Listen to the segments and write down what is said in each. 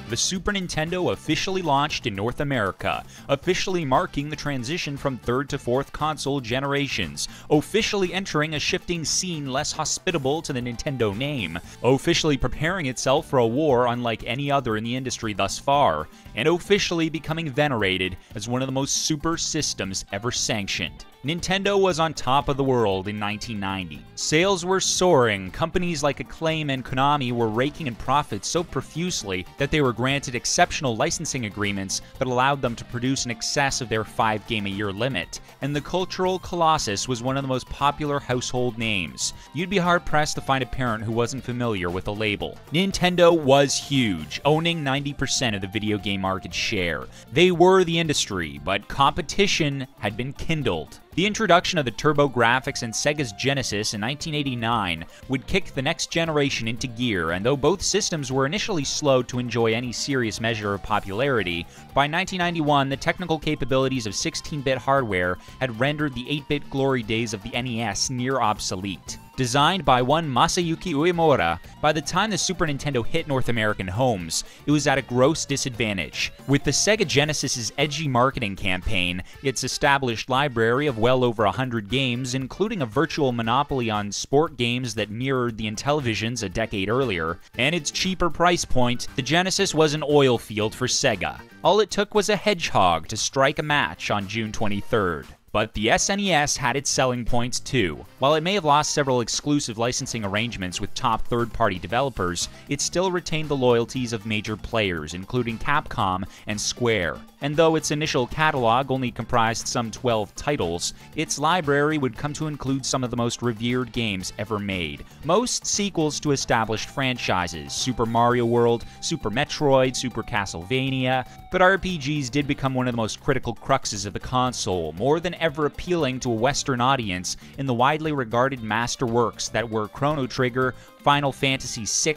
the Super Nintendo officially launched in North America, officially marking the transition from third to fourth console generations, officially entering a shifting scene less hospitable to the Nintendo name, officially preparing itself for a war unlike any other in the industry thus far, and officially becoming venerated as one of the most super systems ever sanctioned. Nintendo was on top of the world in 1990. Sales were soaring, companies like Acclaim and Konami were raking in profits so profusely that they were granted exceptional licensing agreements that allowed them to produce in excess of their 5-game-a-year limit, and the cultural colossus was one of the most popular household names. You'd be hard-pressed to find a parent who wasn't familiar with the label. Nintendo was huge, owning 90% of the video game market share. They were the industry, but competition had been kindled. The introduction of the TurboGrafx and Sega's Genesis in 1989 would kick the next generation into gear, and though both systems were initially slow to enjoy any serious measure of popularity, by 1991 the technical capabilities of 16-bit hardware had rendered the 8-bit glory days of the NES near obsolete. Designed by one Masayuki Uemura, by the time the Super Nintendo hit North American homes, it was at a gross disadvantage. With the Sega Genesis's edgy marketing campaign, its established library of well over 100 games, including a virtual monopoly on sport games that mirrored the Intellivisions a decade earlier, and its cheaper price point, the Genesis was an oil field for Sega. All it took was a hedgehog to strike a match on June 23rd. But the SNES had its selling points too. While it may have lost several exclusive licensing arrangements with top third-party developers, it still retained the loyalties of major players, including Capcom and Square. And though its initial catalog only comprised some 12 titles, its library would come to include some of the most revered games ever made. Most sequels to established franchises, Super Mario World, Super Metroid, Super Castlevania, but RPGs did become one of the most critical cruxes of the console, more than ever appealing to a Western audience in the widely regarded masterworks that were Chrono Trigger, Final Fantasy VI,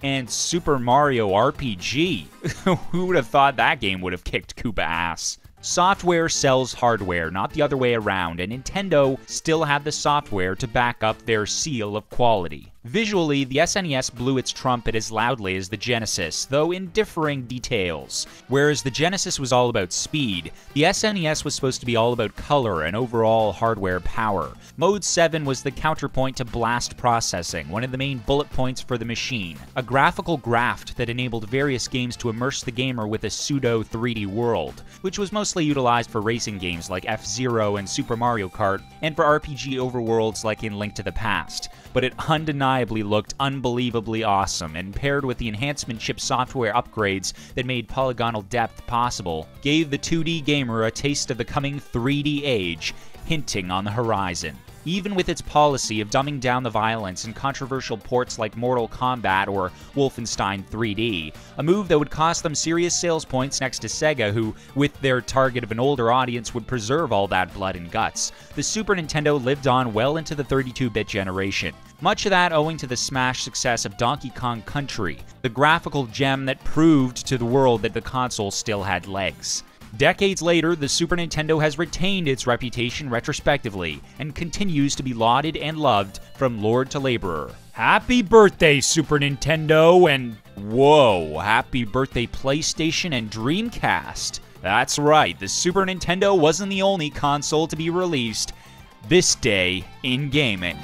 and Super Mario RPG. Who would have thought that game would have kicked Koopa ass? Software sells hardware, not the other way around, and Nintendo still had the software to back up their seal of quality. Visually, the SNES blew its trumpet as loudly as the Genesis, though in differing details. Whereas the Genesis was all about speed, the SNES was supposed to be all about color and overall hardware power. Mode 7 was the counterpoint to blast processing, one of the main bullet points for the machine. A graphical graft that enabled various games to immerse the gamer with a pseudo 3D world, which was mostly utilized for racing games like F-Zero and Super Mario Kart, and for RPG overworlds like in Link to the Past. But it undeniably looked unbelievably awesome, and paired with the enhancement chip software upgrades that made polygonal depth possible, gave the 2D gamer a taste of the coming 3D age, hinting on the horizon. Even with its policy of dumbing down the violence in controversial ports like Mortal Kombat or Wolfenstein 3D, a move that would cost them serious sales points next to Sega, who, with their target of an older audience, would preserve all that blood and guts, the Super Nintendo lived on well into the 32-bit generation. Much of that owing to the smash success of Donkey Kong Country, the graphical gem that proved to the world that the console still had legs. Decades later, the Super Nintendo has retained its reputation retrospectively, and continues to be lauded and loved from lord to laborer. Happy birthday, Super Nintendo, and whoa, happy birthday PlayStation and Dreamcast. That's right, the Super Nintendo wasn't the only console to be released this day in gaming.